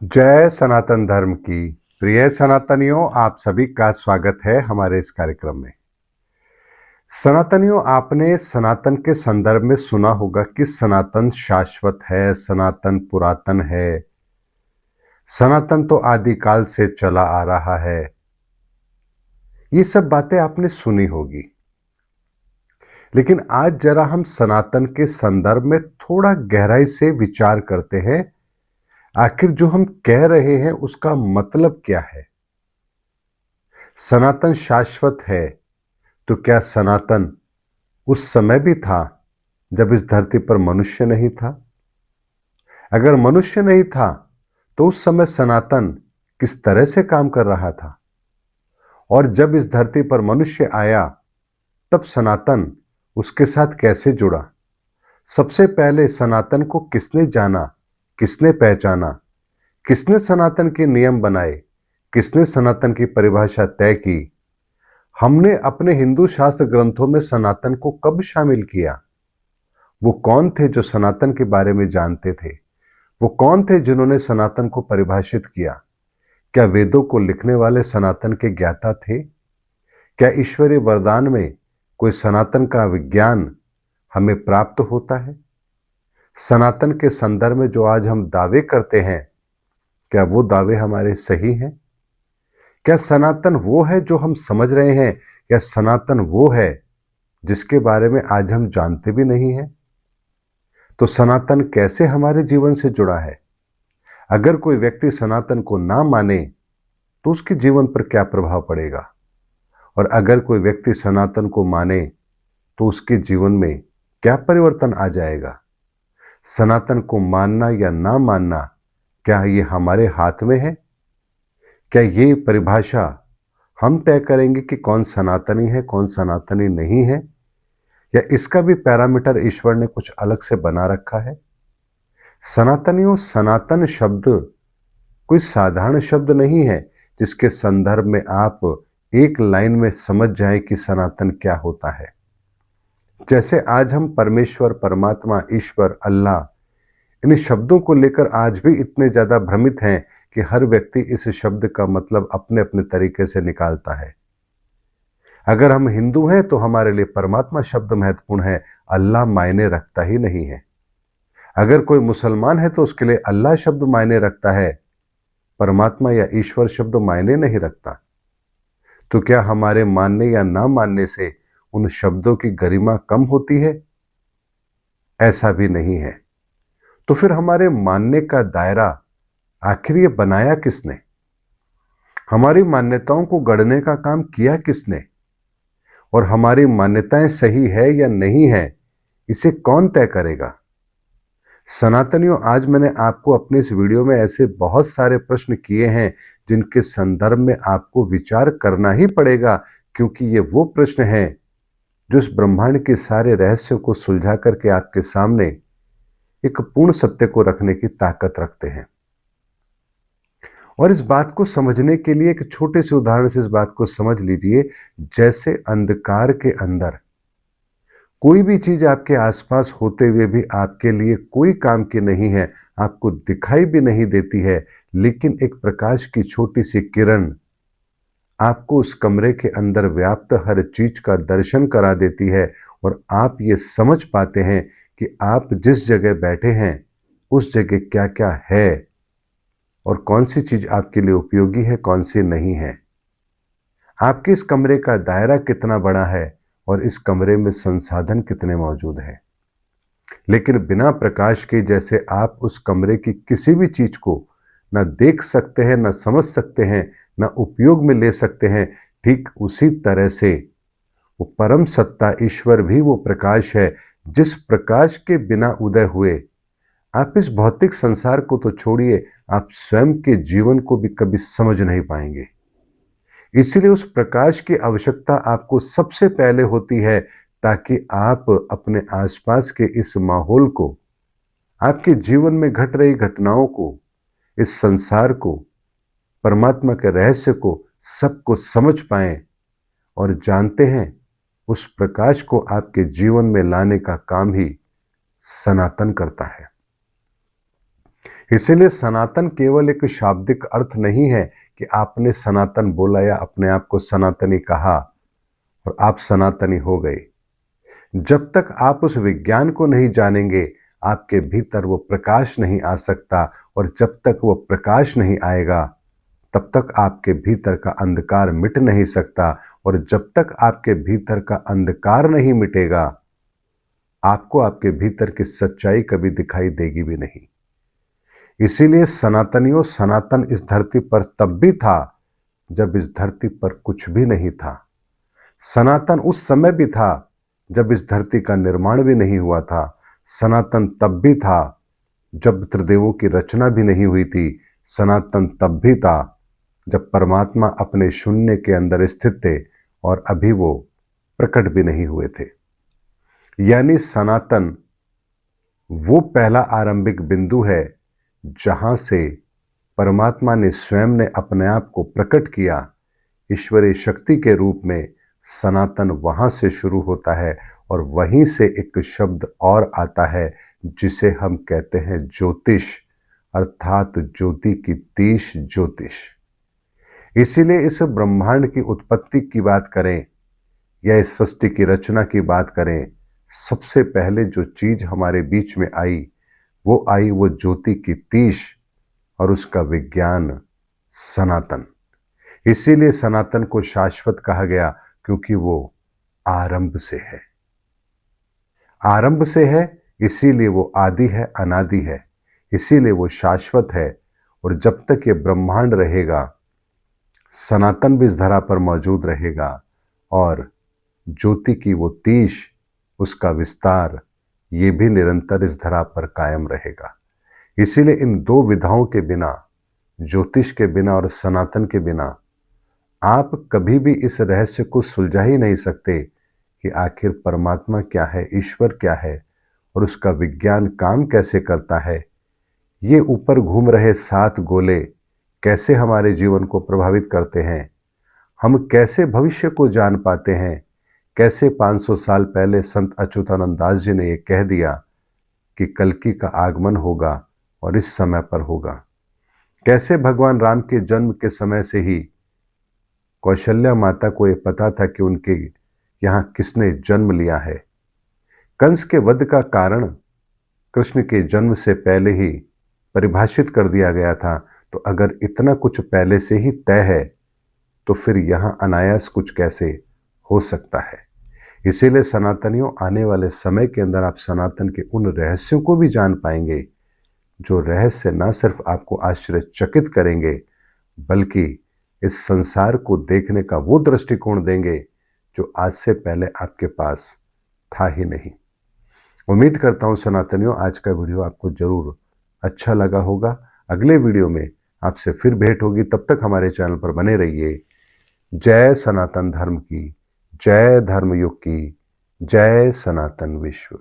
जय सनातन धर्म की प्रिय सनातनियों, आप सभी का स्वागत है हमारे इस कार्यक्रम में। सनातनियों, आपने सनातन के संदर्भ में सुना होगा कि सनातन शाश्वत है, सनातन पुरातन है, सनातन तो आदिकाल से चला आ रहा है। ये सब बातें आपने सुनी होगी, लेकिन आज जरा हम सनातन के संदर्भ में थोड़ा गहराई से विचार करते हैं। आखिर जो हम कह रहे हैं उसका मतलब क्या है। सनातन शाश्वत है तो क्या सनातन उस समय भी था जब इस धरती पर मनुष्य नहीं था? अगर मनुष्य नहीं था तो उस समय सनातन किस तरह से काम कर रहा था? और जब इस धरती पर मनुष्य आया तब सनातन उसके साथ कैसे जुड़ा? सबसे पहले सनातन को किसने जाना, किसने पहचाना, किसने सनातन के नियम बनाए, किसने सनातन की परिभाषा तय की? हमने अपने हिंदू शास्त्र ग्रंथों में सनातन को कब शामिल किया? वो कौन थे जो सनातन के बारे में जानते थे? वो कौन थे जिन्होंने सनातन को परिभाषित किया? क्या वेदों को लिखने वाले सनातन के ज्ञाता थे? क्या ईश्वरीय वरदान में कोई सनातन का विज्ञान हमें प्राप्त होता है? सनातन के संदर्भ में जो आज हम दावे करते हैं, क्या वो दावे हमारे सही हैं? क्या सनातन वो है जो हम समझ रहे हैं, या सनातन वो है जिसके बारे में आज हम जानते भी नहीं हैं? तो सनातन कैसे हमारे जीवन से जुड़ा है? अगर कोई व्यक्ति सनातन को ना माने तो उसके जीवन पर क्या प्रभाव पड़ेगा? और अगर कोई व्यक्ति सनातन को माने तो उसके जीवन में क्या परिवर्तन आ जाएगा? सनातन को मानना या ना मानना, क्या ये हमारे हाथ में है? क्या ये परिभाषा हम तय करेंगे कि कौन सनातनी है, कौन सनातनी नहीं है? या इसका भी पैरामीटर ईश्वर ने कुछ अलग से बना रखा है? सनातनियों, सनातन शब्द कोई साधारण शब्द नहीं है जिसके संदर्भ में आप एक लाइन में समझ जाएं कि सनातन क्या होता है। जैसे आज हम परमेश्वर, परमात्मा, ईश्वर, अल्लाह, इन शब्दों को लेकर आज भी इतने ज्यादा भ्रमित हैं कि हर व्यक्ति इस शब्द का मतलब अपने अपने तरीके से निकालता है। अगर हम हिंदू हैं तो हमारे लिए परमात्मा शब्द महत्वपूर्ण है, अल्लाह मायने रखता ही नहीं है। अगर कोई मुसलमान है तो उसके लिए अल्लाह शब्द मायने रखता है, परमात्मा या ईश्वर शब्द मायने नहीं रखता। तो क्या हमारे मानने या ना मानने से उन शब्दों की गरिमा कम होती है? ऐसा भी नहीं है। तो फिर हमारे मानने का दायरा आखिर ये बनाया किसने? हमारी मान्यताओं को गढ़ने का काम किया किसने? और हमारी मान्यताएं सही है या नहीं है, इसे कौन तय करेगा? सनातनियों, आज मैंने आपको अपने इस वीडियो में ऐसे बहुत सारे प्रश्न किए हैं जिनके संदर्भ में आपको विचार करना ही पड़ेगा, क्योंकि ये वो प्रश्न हैं जो इस ब्रह्मांड के सारे रहस्यों को सुलझा करके आपके सामने एक पूर्ण सत्य को रखने की ताकत रखते हैं। और इस बात को समझने के लिए एक छोटे से उदाहरण से इस बात को समझ लीजिए। जैसे अंधकार के अंदर कोई भी चीज आपके आसपास होते हुए भी आपके लिए कोई काम की नहीं है, आपको दिखाई भी नहीं देती है, लेकिन एक प्रकाश की छोटी सी किरण आपको उस कमरे के अंदर व्याप्त हर चीज का दर्शन करा देती है, और आप ये समझ पाते हैं कि आप जिस जगह बैठे हैं उस जगह क्या क्या है और कौन सी चीज आपके लिए उपयोगी है, कौन सी नहीं है। आपके इस कमरे का दायरा कितना बड़ा है और इस कमरे में संसाधन कितने मौजूद हैं। लेकिन बिना प्रकाश के जैसे आप उस कमरे की किसी भी चीज को ना देख सकते हैं, ना समझ सकते हैं, ना उपयोग में ले सकते हैं, ठीक उसी तरह से वो परम सत्ता ईश्वर भी वो प्रकाश है जिस प्रकाश के बिना उदय हुए आप इस भौतिक संसार को तो छोड़िए, आप स्वयं के जीवन को भी कभी समझ नहीं पाएंगे। इसलिए उस प्रकाश की आवश्यकता आपको सबसे पहले होती है, ताकि आप अपने आसपास के इस माहौल को, आपके जीवन में घट रही घटनाओं को, इस संसार को, परमात्मा के रहस्य को, सबको समझ पाएं। और जानते हैं, उस प्रकाश को आपके जीवन में लाने का काम ही सनातन करता है। इसीलिए सनातन केवल एक शाब्दिक अर्थ नहीं है कि आपने सनातन बोला या अपने आप को सनातनी कहा और आप सनातनी हो गए। जब तक आप उस विज्ञान को नहीं जानेंगे, आपके भीतर वो प्रकाश नहीं आ सकता, और जब तक वो प्रकाश नहीं आएगा तब तक आपके भीतर का अंधकार मिट नहीं सकता, और जब तक आपके भीतर का अंधकार नहीं मिटेगा, आपको आपके भीतर की सच्चाई कभी दिखाई देगी भी नहीं। इसीलिए सनातनियों, सनातन इस धरती पर तब भी था जब इस धरती पर कुछ भी नहीं था। सनातन उस समय भी था जब इस धरती का निर्माण भी नहीं हुआ था। सनातन तब भी था जब त्रिदेवों की रचना भी नहीं हुई थी। सनातन तब भी था जब परमात्मा अपने शून्य के अंदर स्थित थे और अभी वो प्रकट भी नहीं हुए थे। यानी सनातन वो पहला आरंभिक बिंदु है जहां से परमात्मा ने स्वयं ने अपने आप को प्रकट किया ईश्वरीय शक्ति के रूप में। सनातन वहां से शुरू होता है और वहीं से एक शब्द और आता है जिसे हम कहते हैं ज्योतिष, अर्थात ज्योति की तीश, ज्योतिष। इसीलिए इस ब्रह्मांड की उत्पत्ति की बात करें या इस सृष्टि की रचना की बात करें, सबसे पहले जो चीज हमारे बीच में आई वो ज्योति की तीश और उसका विज्ञान सनातन। इसीलिए सनातन को शाश्वत कहा गया, क्योंकि वो आरंभ से है। आरंभ से है इसीलिए वो आदि है, अनादि है, इसीलिए वो शाश्वत है। और जब तक ये ब्रह्मांड रहेगा, सनातन भी इस धरा पर मौजूद रहेगा और ज्योति की वो तीश, उसका विस्तार, ये भी निरंतर इस धरा पर कायम रहेगा। इसीलिए इन दो विधाओं के बिना, ज्योतिष के बिना और सनातन के बिना, आप कभी भी इस रहस्य को सुलझा ही नहीं सकते कि आखिर परमात्मा क्या है, ईश्वर क्या है और उसका विज्ञान काम कैसे करता है। ये ऊपर घूम रहे 7 गोले कैसे हमारे जीवन को प्रभावित करते हैं, हम कैसे भविष्य को जान पाते हैं, कैसे 500 साल पहले संत अच्युतानंद दास जी ने यह कह दिया कि कल्कि का आगमन होगा और इस समय पर होगा। कैसे भगवान राम के जन्म के समय से ही कौशल्या माता को यह पता था कि उनके यहां किसने जन्म लिया है। कंस के वध का कारण कृष्ण के जन्म से पहले ही परिभाषित कर दिया गया था। तो अगर इतना कुछ पहले से ही तय है तो फिर यहां अनायास कुछ कैसे हो सकता है। इसीलिए सनातनियों, आने वाले समय के अंदर आप सनातन के उन रहस्यों को भी जान पाएंगे जो रहस्य न सिर्फ आपको आश्चर्यचकित करेंगे बल्कि इस संसार को देखने का वो दृष्टिकोण देंगे जो आज से पहले आपके पास था ही नहीं। उम्मीद करता हूं सनातनियों, आज का वीडियो आपको जरूर अच्छा लगा होगा। अगले वीडियो में आपसे फिर भेंट होगी, तब तक हमारे चैनल पर बने रहिए। जय सनातन धर्म की, जय धर्मयुग की, जय सनातन विश्व।